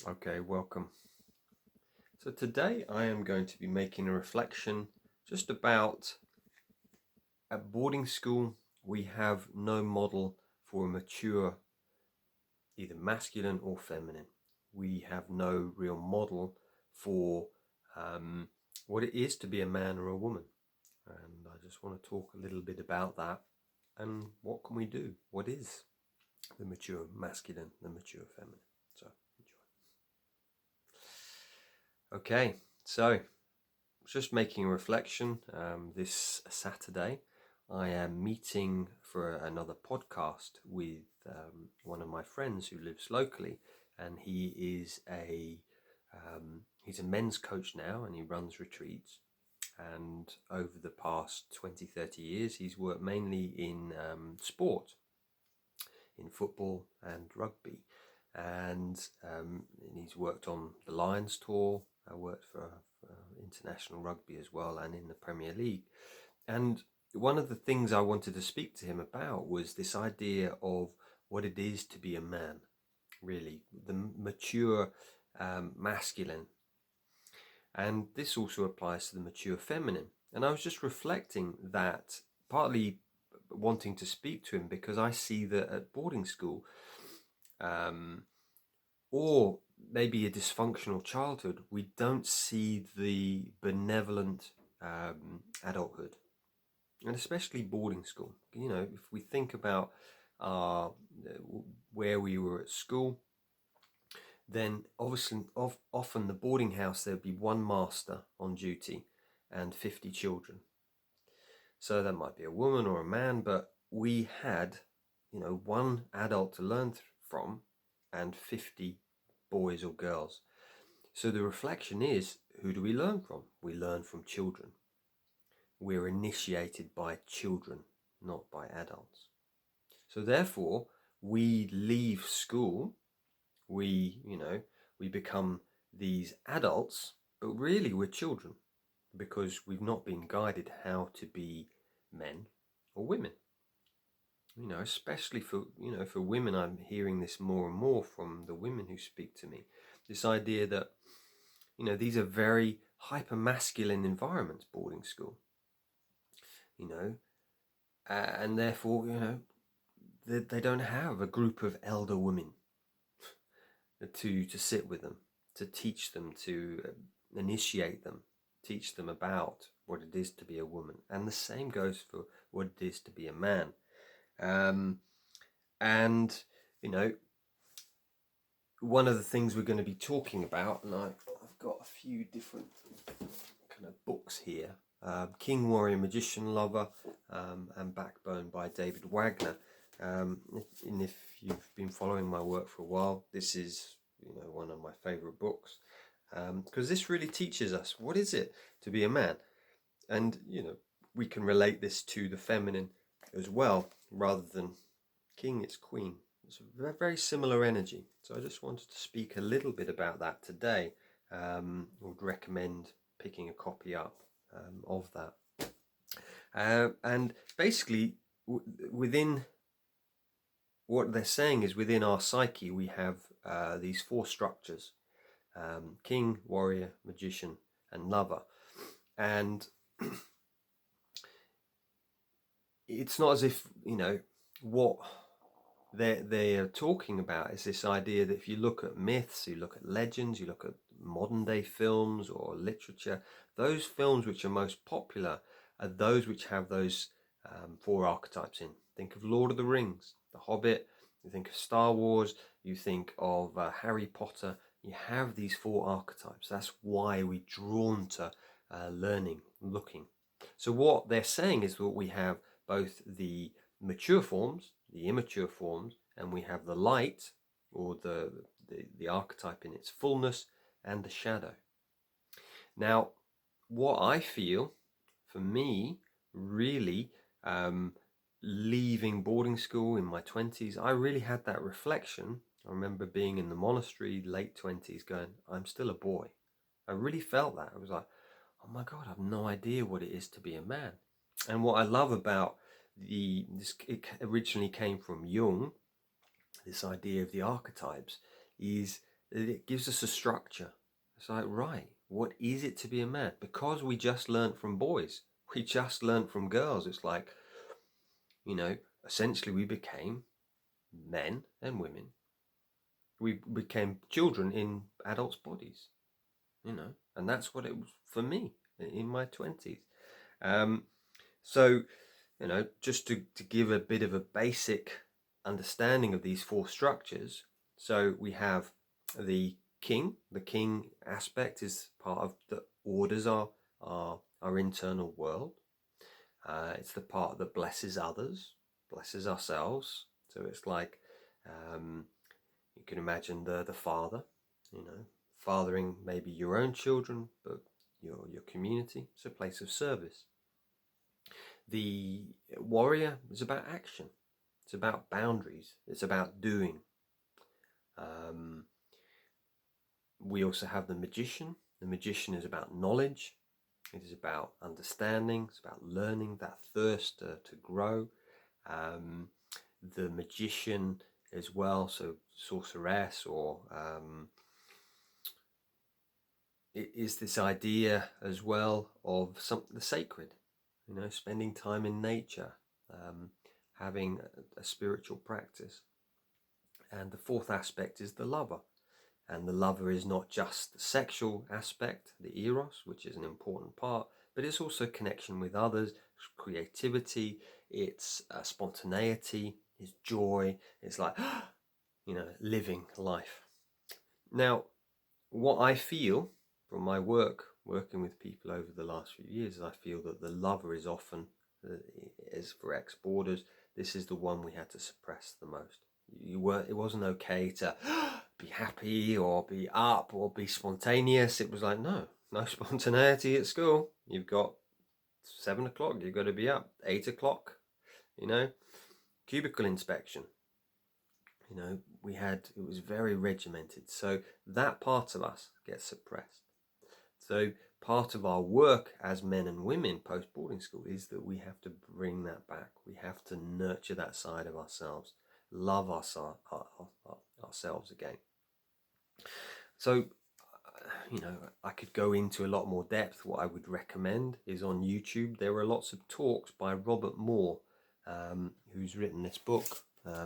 Okay, welcome. So today I am going to be making a reflection just about at boarding school we have no model for a mature, either masculine or feminine. We have no real model for what it is to be a man or a woman. And I just want to talk a little bit about that and what can we do? What is the mature masculine, the mature feminine? So enjoy. Okay, so just making a reflection. This Saturday, I am meeting for another podcast with one of my friends who lives locally, and he's a men's coach now, and he runs retreats. And over the past 20, 30 years, he's worked mainly in sport, in football and rugby. And he's worked on the Lions tour. I worked for international rugby as well, and in the Premier League. And one of the things I wanted to speak to him about was this idea of what it is to be a man, really, the mature masculine. And this also applies to the mature feminine. And I was just reflecting that, partly wanting to speak to him because I see that at boarding school, or maybe a dysfunctional childhood, we don't see the benevolent adulthood, and especially boarding school. You know, if we think about where we were at school, then obviously often the boarding house, there'd be one master on duty and 50 children. So that might be a woman or a man, but we had, one adult to learn from and 50 boys or girls. So the reflection is, who do we learn from? We learn from children. We're initiated by children, not by adults. So therefore, we leave school, we become these adults, but really we're children because we've not been guided how to be men or women. Especially for women, I'm hearing this more and more from the women who speak to me. This idea that, these are very hyper masculine environments, boarding school, and therefore, they don't have a group of elder women to sit with them, to teach them, to initiate them, teach them about what it is to be a woman. And the same goes for what it is to be a man. And one of the things we're going to be talking about, and I've got a few different kind of books here, King, Warrior, Magician, Lover, and Backbone by David Wagner. And if you've been following my work for a while, this is one of my favorite books, because this really teaches us what is it to be a man. And we can relate this to the feminine as well. Rather than king, it's queen. It's a very similar energy. So I just wanted to speak a little bit about that today. Would recommend picking a copy up of that. And basically, within what they're saying is, within our psyche, we have these four structures: king, warrior, magician, and lover. And it's not as if, what they are talking about is this idea that if you look at myths, you look at legends, you look at modern day films or literature, those films which are most popular are those which have those four archetypes in. Think of Lord of the Rings, The Hobbit, you think of Star Wars, you think of Harry Potter. You have these four archetypes. That's why we're drawn to learning, looking. So what they're saying is that we have both the mature forms, the immature forms, and we have the light, or the archetype in its fullness, and the shadow. Now, what I feel, for me, really, leaving boarding school in my 20s, I really had that reflection. I remember being in the monastery, late 20s, going, I'm still a boy. I really felt that. I was like, oh my God, I have no idea what it is to be a man. And what I love about it originally came from Jung, this idea of the archetypes, is it gives us a structure. It's like, right, what is it to be a man? Because we just learnt from boys, we just learnt from girls. It's like, essentially we became men and women. We became children in adults' bodies, and that's what it was for me in my 20s. So, just to give a bit of a basic understanding of these four structures. So we have the king. The king aspect is part of that orders our internal world. It's the part that blesses others, blesses ourselves. So it's like, you can imagine the father, fathering maybe your own children, but your community. It's a place of service. The warrior is about action. It's about boundaries. It's about doing. We also have the magician. The magician is about knowledge. It is about understanding. It's about learning, that thirst to grow. The magician as well, so sorceress, or it is this idea as well of the sacred, spending time in nature, having a spiritual practice. And the fourth aspect is the lover. And the lover is not just the sexual aspect, the eros, which is an important part, but it's also connection with others, it's creativity, it's spontaneity, it's joy, it's like, living life. Now, what I feel from my working with people over the last few years, is I feel that the lover is often, as for ex-boarders, this is the one we had to suppress the most. It wasn't okay to be happy or be up or be spontaneous. It was like, no spontaneity at school. You've got 7 o'clock, you've got to be up. 8 o'clock, cubicle inspection. It was very regimented. So that part of us gets suppressed. So part of our work as men and women post boarding school is that we have to bring that back. We have to nurture that side of ourselves, love ourselves again. So, I could go into a lot more depth. What I would recommend is on YouTube. There are lots of talks by Robert Moore, who's written this book.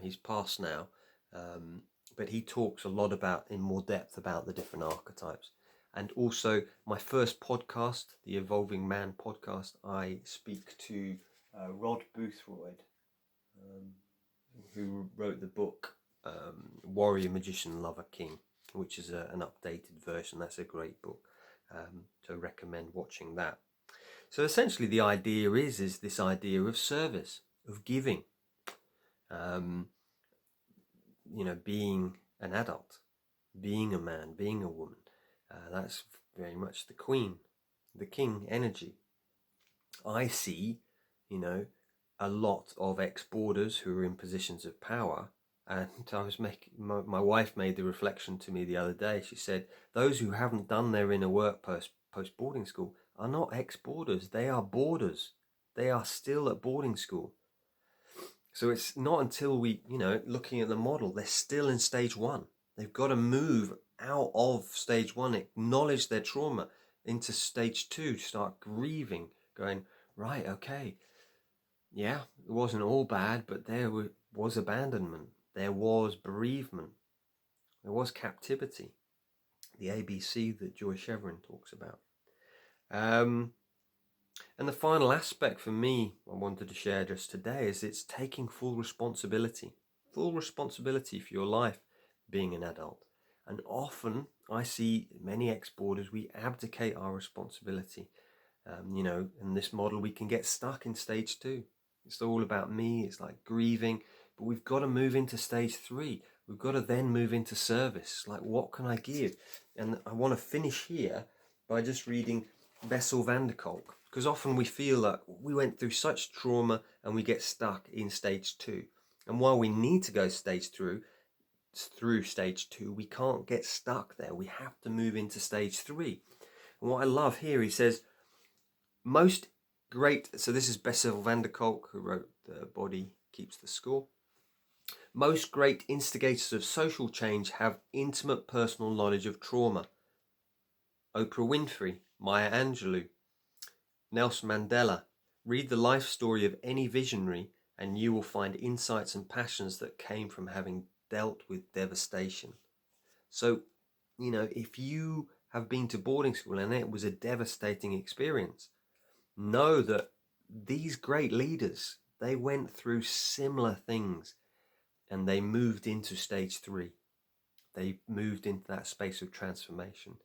He's passed now, but he talks a lot in more depth about the different archetypes. And also my first podcast, the Evolving Man podcast, I speak to Rod Boothroyd, who wrote the book Warrior, Magician, Lover, King, which is an updated version. That's a great book. So I recommend watching that. So essentially the idea is this idea of service, of giving, being an adult, being a man, being a woman. That's very much the king energy. I see, a lot of ex-boarders who are in positions of power. And I was my wife made the reflection to me the other day. She said, those who haven't done their inner work post boarding school are not ex-boarders. They are boarders. They are still at boarding school. So it's not until we, looking at the model, they're still in stage one. They've got to move out of stage one, acknowledge their trauma, into stage two, start grieving, going, right, okay, yeah, it wasn't all bad, but there was abandonment, there was bereavement, there was captivity, the ABC that Joy Chevron talks about. And the final aspect for me I wanted to share just today is it's taking full responsibility for your life being an adult. And often I see many ex-boarders, we abdicate our responsibility. In this model, we can get stuck in stage two. It's all about me. It's like grieving, but we've got to move into stage three. We've got to then move into service. Like, what can I give? And I want to finish here by just reading Bessel van der Kolk, because often we feel that we went through such trauma and we get stuck in stage two. And while we need to go through stage two, we can't get stuck there. We have to move into stage three. And what I love here, he says, so this is Bessel van der Kolk, who wrote The Body Keeps the Score. Most great instigators of social change have intimate personal knowledge of trauma. Oprah Winfrey, Maya Angelou, Nelson Mandela. Read the life story of any visionary and you will find insights and passions that came from having dealt with devastation. So, if you have been to boarding school and it was a devastating experience, know that these great leaders, they went through similar things and they moved into stage 3. They moved into that space of transformation.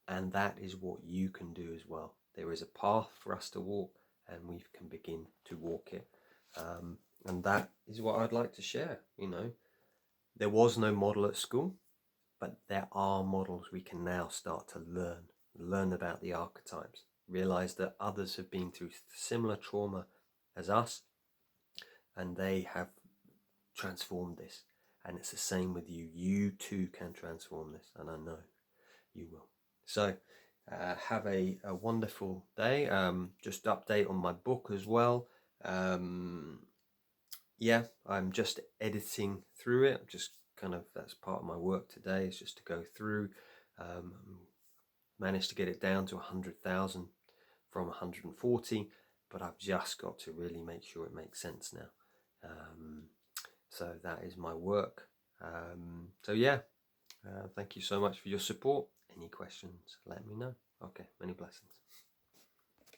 And that is what you can do as well. There is a path for us to walk and we can begin to walk it. And that is what I'd like to share. There was no model at school, but there are models we can now start to learn about the archetypes, realize that others have been through similar trauma as us and they have transformed this. And it's the same with you. You too can transform this, and I know you will. So have a wonderful day. Just update on my book as well. Yeah, I'm just editing through it. Just that's part of my work today, is just to go through. Managed to get it down to 100,000 from 140, but I've just got to really make sure it makes sense now. So that is my work. So yeah, thank you so much for your support. Any questions, let me know. Okay, many blessings.